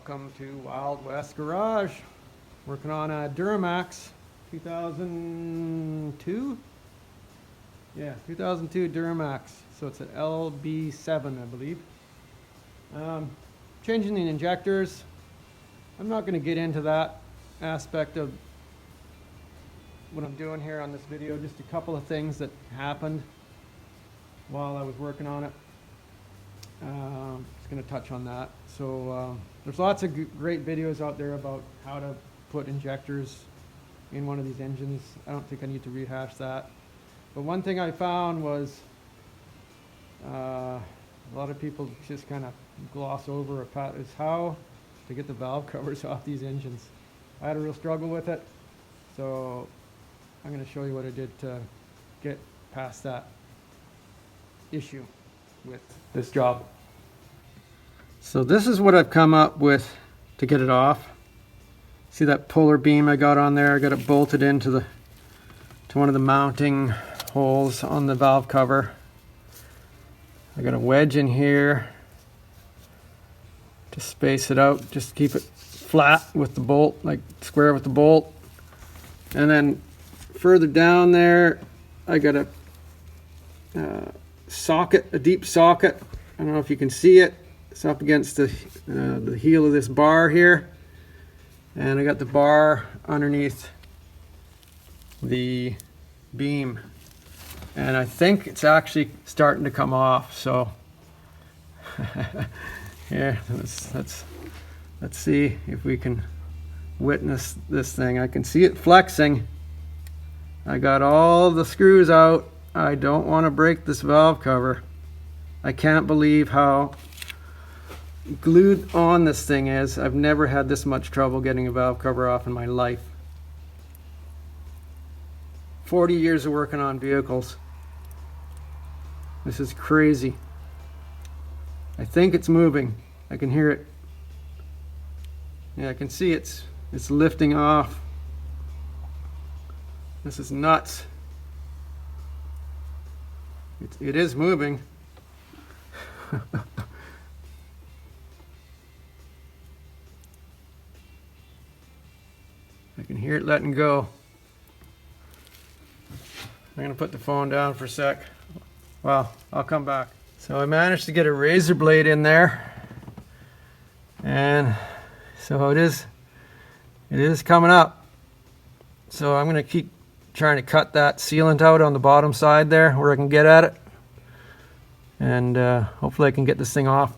Welcome to Wild West Garage. Working on a Duramax 2002? Yeah, 2002 Duramax. So it's an LB7, I believe. Changing the injectors. I'm not going to get into that aspect of what I'm doing here on this video. Just a couple of things that happened while I was working on it. Just going to touch on that. So there's lots of great videos out there about how to put injectors in one of these engines. I don't think I need to rehash that. But one thing I found was a lot of people just kind of gloss over is how to get the valve covers off these engines. I had a real struggle with it, so I'm going to show you what I did to get past that issue with this job. So this is what I've come up with to get it off. See that puller beam I got on there? I got it bolted into one of the mounting holes on the valve cover. I got a wedge in here to space it out, just keep it flat with the bolt, like square with the bolt. And then further down there, I got a socket, a deep socket. I don't know if you can see it. It's up against the heel of this bar here. And I got the bar underneath the beam. And I think it's actually starting to come off. So here, let's see if we can witness this thing. I can see it flexing. I got all the screws out. I don't want to break this valve cover. I can't believe how glued on this thing is. I've never had this much trouble getting a valve cover off in my life. 40 years of working on vehicles. This is crazy. I think it's moving. I can hear it. Yeah, I can see it's lifting off. This is nuts. It is moving. I can hear it letting go. I'm going to put the phone down for a sec. Well, I'll come back. So I managed to get a razor blade in there. And so it is coming up. So I'm going to keep trying to cut that sealant out on the bottom side there where I can get at it. And hopefully I can get this thing off.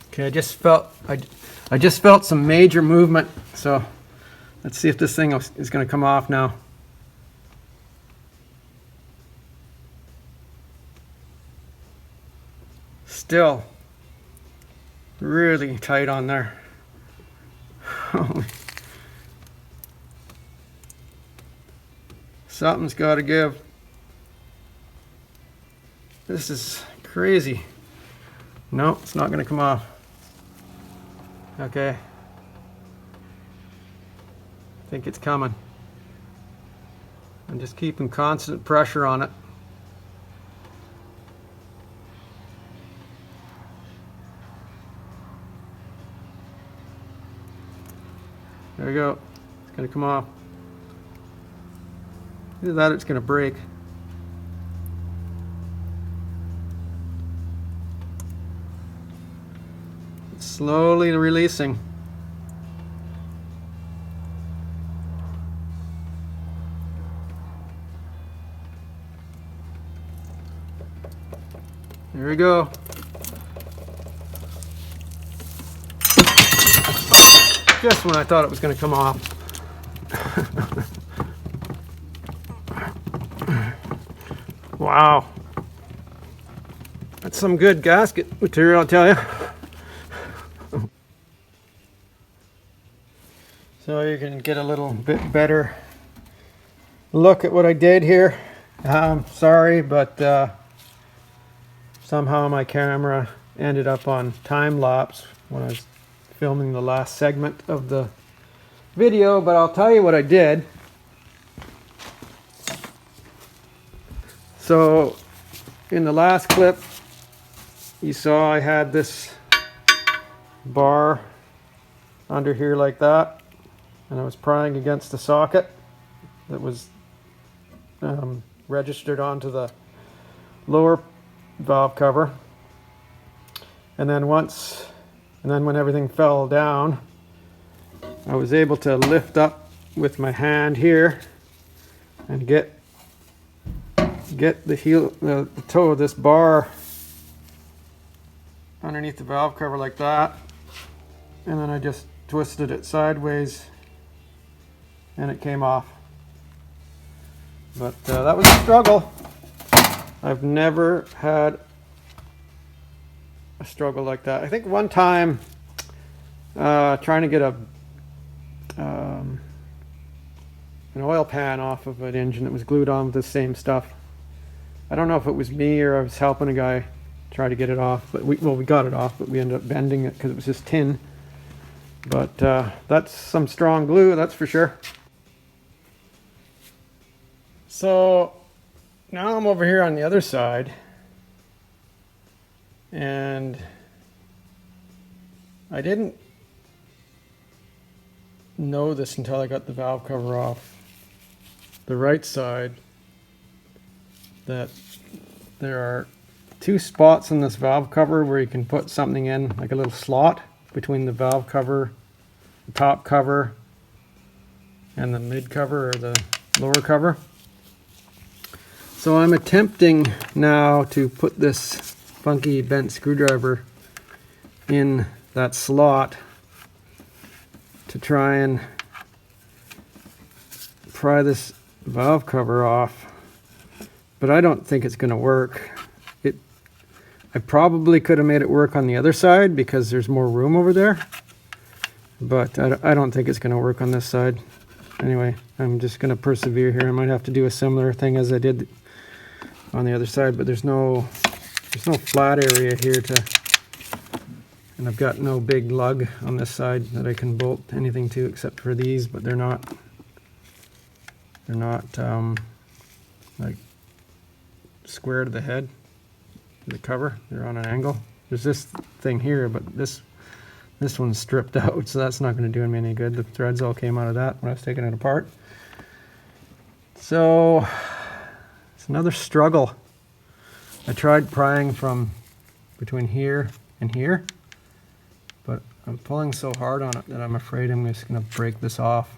Okay, I just felt some major movement. So let's see if this thing is going to come off now. Still really tight on there. Something's got to give. This is crazy. No, it's not going to come off. Okay. I think it's coming. I'm just keeping constant pressure on it. There we go. It's going to come off. Either that or it's going to break. It's slowly releasing. There we go. Just when I thought it was going to come off. Wow. That's some good gasket material, I'll tell you. So you can get a little bit better look at what I did here. Sorry, but somehow my camera ended up on time lapse when I was filming the last segment of the video, but I'll tell you what I did. So in the last clip you saw I had this bar under here like that, and I was prying against the socket that was registered onto the lower valve cover. And then when everything fell down, I was able to lift up with my hand here and get the toe of this bar underneath the valve cover like that, and then I just twisted it sideways and it came off. But that was a struggle. I've never had a struggle like that. I think one time trying to get an oil pan off of an engine that was glued on with the same stuff. I don't know if it was me or I was helping a guy try to get it off, but we got it off, but we ended up bending it because it was just tin. But that's some strong glue, that's for sure. So now I'm over here on the other side, and I didn't know this until I got the valve cover off the right side, that there are two spots in this valve cover where you can put something in, like a little slot between the valve cover, the top cover, and the mid cover or the lower cover. So I'm attempting now to put this funky bent screwdriver in that slot to try and pry this valve cover off, but I don't think it's going to work. I probably could have made it work on the other side because there's more room over there, but I don't think it's going to work on this side. Anyway, I'm just going to persevere here. I might have to do a similar thing as I did on the other side, but there's no flat area here and I've got no big lug on this side that I can bolt anything to except for these, but they're not like square to the head, the cover. They're on an angle. There's this thing here, but this one's stripped out, so that's not going to do me any good. The threads all came out of that when I was taking it apart. So it's another struggle. I tried prying from between here and here, but I'm pulling so hard on it that I'm afraid I'm just going to break this off,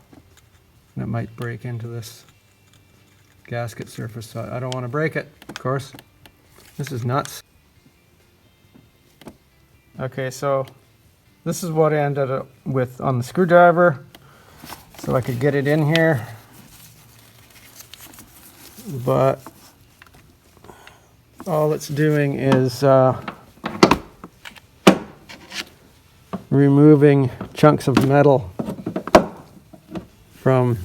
and it might break into this gasket surface, so I don't want to break it, of course. This is nuts. Okay, so this is what I ended up with on the screwdriver, so I could get it in here, but all it's doing is removing chunks of metal from,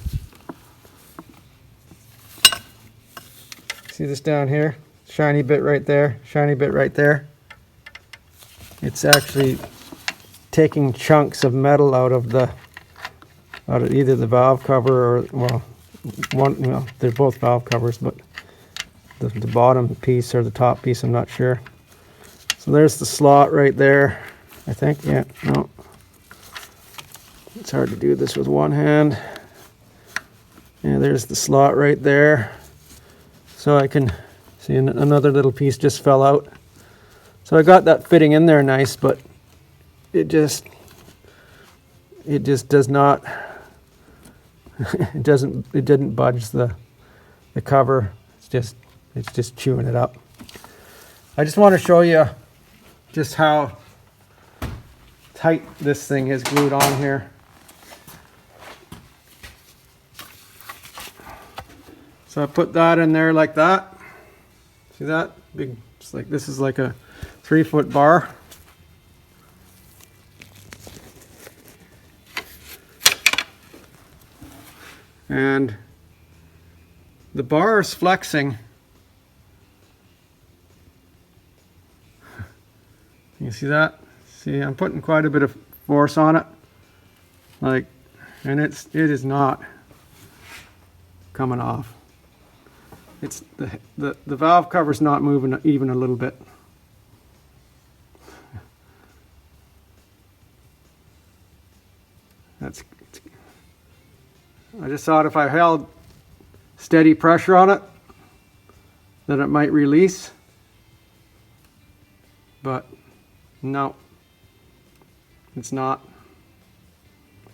see this down here? Shiny bit right there, shiny bit right there. It's actually taking chunks of metal out of either the valve cover or, well, they're both valve covers, but the bottom piece or the top piece, I'm not sure. So there's the slot right there, I think. Yeah, no. It's hard to do this with one hand. Yeah, there's the slot right there. So I can see another little piece just fell out. So I got that fitting in there nice, but it just does not, it didn't budge the cover. It's just chewing it up. I just want to show you just how tight this thing is glued on here. So I put that in there like that. See that? Big, it's like, this is like a 3-foot bar. And the bar is flexing. You see that? See, I'm putting quite a bit of force on it. Like, and it is not coming off. It's the valve cover's not moving even a little bit. I just thought if I held steady pressure on it, that it might release, but no, it's not.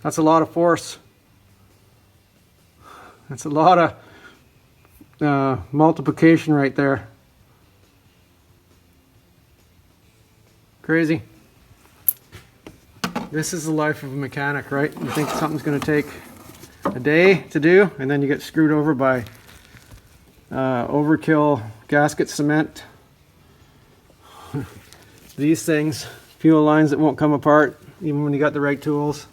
That's a lot of force. That's a lot of multiplication right there. Crazy. This is the life of a mechanic, right? You think something's going to take a day to do, and then you get screwed over by overkill gasket cement. These things, fuel lines that won't come apart even when you got the right tools.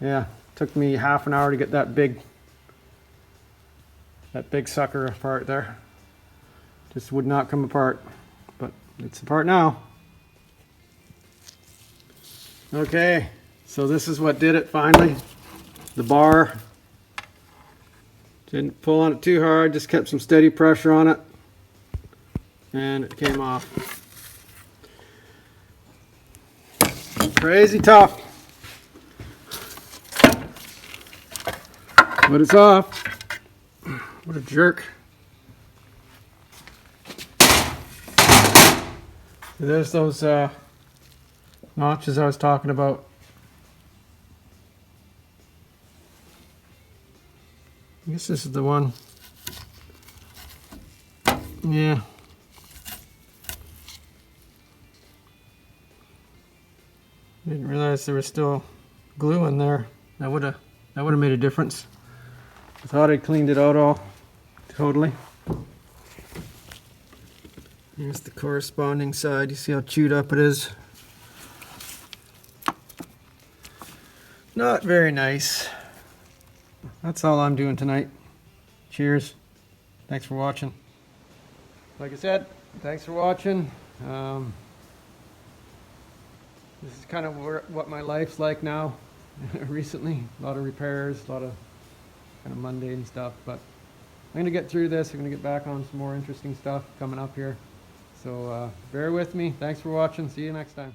Yeah, took me half an hour to get that big sucker apart there. Just would not come apart, but it's apart now. Okay, so this is what did it finally. The bar. Didn't pull on it too hard, just kept some steady pressure on it, and it came off. Crazy tough, but it's off. What a jerk. There's those notches I was talking about. I guess this is the one. Yeah. Didn't realize there was still glue in there. That would have made a difference. I thought I'd cleaned it out all totally. Here's the corresponding side. You see how chewed up it is? Not very nice. That's all I'm doing tonight. Cheers. Thanks for watching. Like I said, thanks for watching. This is kind of what my life's like now. Recently, a lot of repairs, a lot of kind of mundane stuff, but I'm gonna get through this. I'm gonna get back on some more interesting stuff coming up here. So bear with me. Thanks for watching. See you next time.